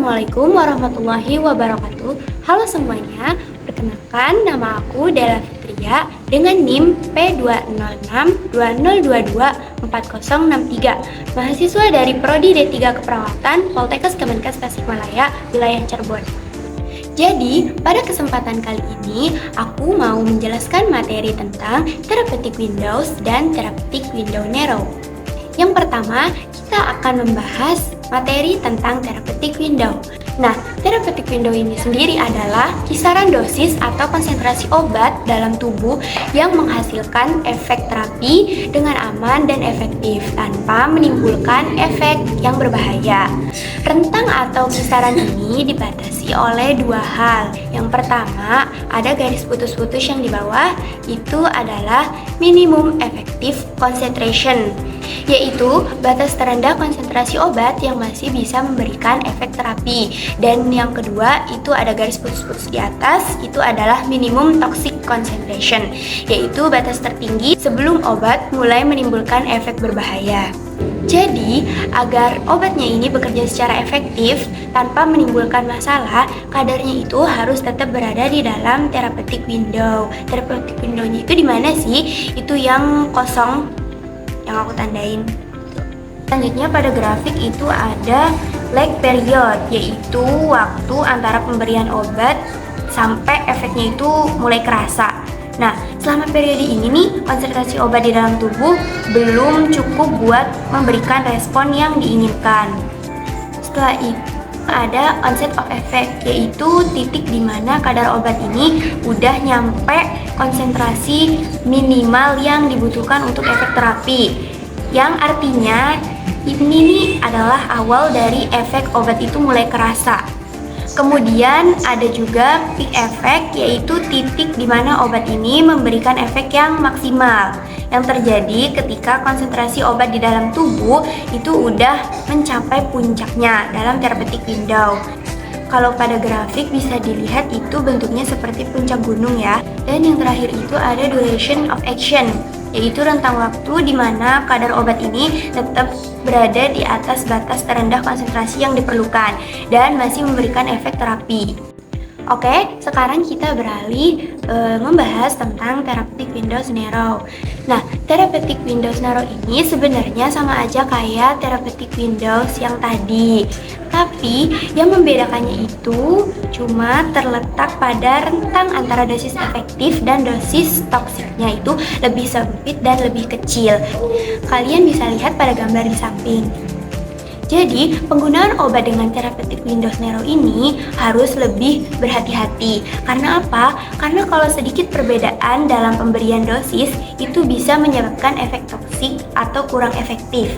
Assalamualaikum warahmatullahi wabarakatuh. Halo semuanya, perkenalkan nama aku Della Fitria dengan NIM P2620224063, mahasiswa dari Prodi D3 Keperawatan Poltekkes Kemenkes Tasikmalaya, wilayah Cirebon. Jadi, pada kesempatan kali ini, aku mau menjelaskan materi tentang therapeutic windows dan therapeutic window narrow. Yang pertama, kita akan membahas materi tentang therapeutic window. Nah, therapeutic window ini sendiri adalah kisaran dosis atau konsentrasi obat dalam tubuh yang menghasilkan efek terapi dengan aman dan efektif tanpa menimbulkan efek yang berbahaya. Rentang atau kisaran ini dibatasi oleh dua hal. Yang pertama, ada garis putus-putus yang di bawah, itu adalah minimum effective concentration, yaitu batas terendah konsentrasi obat yang masih bisa memberikan efek terapi. Dan yang kedua, itu ada garis putus-putus di atas, itu adalah minimum toxic concentration, yaitu batas tertinggi sebelum obat mulai menimbulkan efek berbahaya. Jadi, agar obatnya ini bekerja secara efektif tanpa menimbulkan masalah, kadarnya itu harus tetap berada di dalam therapeutic window. Therapeutic window-nya itu di mana sih? Itu yang kosong yang aku tandain. Selanjutnya pada grafik itu ada lag period, yaitu waktu antara pemberian obat sampai efeknya itu mulai kerasa. Nah, selama periode ini nih, konsentrasi obat di dalam tubuh belum cukup buat memberikan respon yang diinginkan. Setelah itu ada onset of effect, yaitu titik di mana kadar obat ini udah nyampe konsentrasi minimal yang dibutuhkan untuk efek terapi. Yang artinya ini nih adalah awal dari efek obat itu mulai kerasa. Kemudian ada juga peak effect, yaitu titik di mana obat ini memberikan efek yang maksimal, yang terjadi ketika konsentrasi obat di dalam tubuh itu udah mencapai puncaknya dalam therapeutic window. Kalau pada grafik bisa dilihat itu bentuknya seperti puncak gunung ya. Dan yang terakhir itu ada duration of action, yaitu rentang waktu di mana kadar obat ini tetap berada di atas batas terendah konsentrasi yang diperlukan dan masih memberikan efek terapi. Oke, sekarang kita beralih membahas tentang therapeutic windows narrow. Nah, therapeutic windows narrow ini sebenarnya sama aja kayak therapeutic windows yang tadi. Tapi yang membedakannya itu cuma terletak pada rentang antara dosis efektif dan dosis toksiknya itu lebih sempit dan lebih kecil. Kalian bisa lihat pada gambar di samping. Jadi, penggunaan obat dengan therapeutic windows narrow ini harus lebih berhati-hati. Karena apa? Karena kalau sedikit perbedaan dalam pemberian dosis itu bisa menyebabkan efek toksik atau kurang efektif.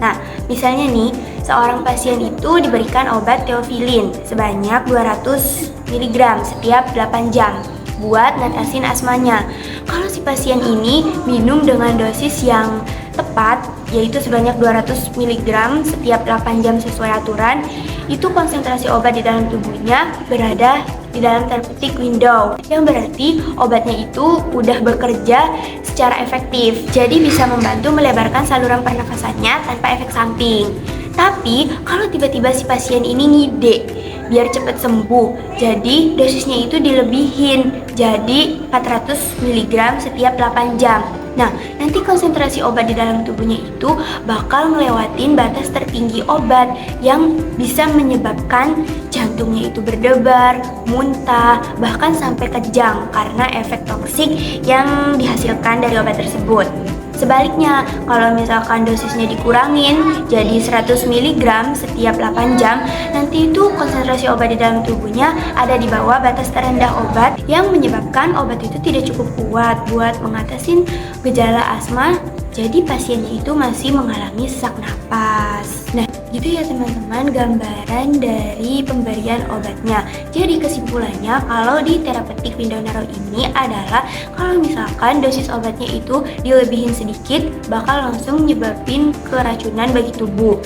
Nah, misalnya nih, seorang pasien itu diberikan obat theophylline sebanyak 200 mg setiap 8 jam buat ngatasin asmanya. Kalau si pasien ini minum dengan dosis yang tepat, yaitu sebanyak 200 mg setiap 8 jam sesuai aturan, itu konsentrasi obat di dalam tubuhnya berada di dalam therapeutic window, yang berarti obatnya itu udah bekerja secara efektif, jadi bisa membantu melebarkan saluran pernafasannya tanpa efek samping. Tapi kalau tiba-tiba si pasien ini ngide biar cepat sembuh, jadi dosisnya itu dilebihin jadi 400 mg setiap 8 jam. Nah, nanti konsentrasi obat di dalam tubuhnya itu bakal ngelewatin batas tertinggi obat yang bisa menyebabkan jantungnya itu berdebar, muntah, bahkan sampai kejang karena efek toksik yang dihasilkan dari obat tersebut. Sebaliknya, kalau misalkan dosisnya dikurangin jadi 100 mg setiap 8 jam, nanti itu konsentrasi obat di dalam tubuhnya ada di bawah batas terendah obat yang menyebabkan obat itu tidak cukup kuat buat mengatasi gejala asma, jadi pasiennya itu masih mengalami sesak napas. Nah, gitu ya teman-teman gambaran dari pemberian obatnya. Jadi kesimpulannya kalau di therapeutic window narrow ini adalah kalau misalkan dosis obatnya itu dilebihin sedikit bakal langsung nyebabin keracunan bagi tubuh.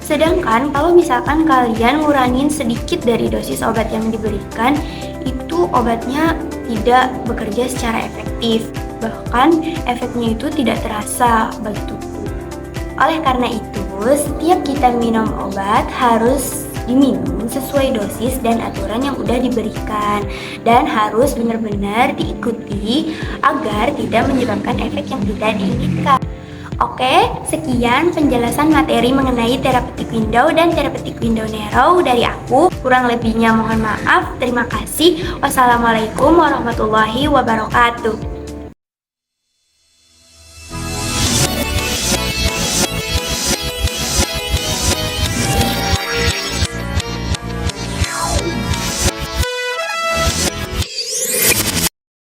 Sedangkan kalau misalkan kalian ngurangin sedikit dari dosis obat yang diberikan, itu obatnya tidak bekerja secara efektif. Bahkan efeknya itu tidak terasa bagi tubuh. Oleh karena itu, setiap kita minum obat harus diminum sesuai dosis dan aturan yang udah diberikan, dan harus benar-benar diikuti agar tidak menyebabkan efek yang tidak diinginkan. Oke, sekian penjelasan materi mengenai therapeutic window dan therapeutic window narrow dari aku. Kurang lebihnya mohon maaf. Terima kasih. Wassalamualaikum warahmatullahi wabarakatuh.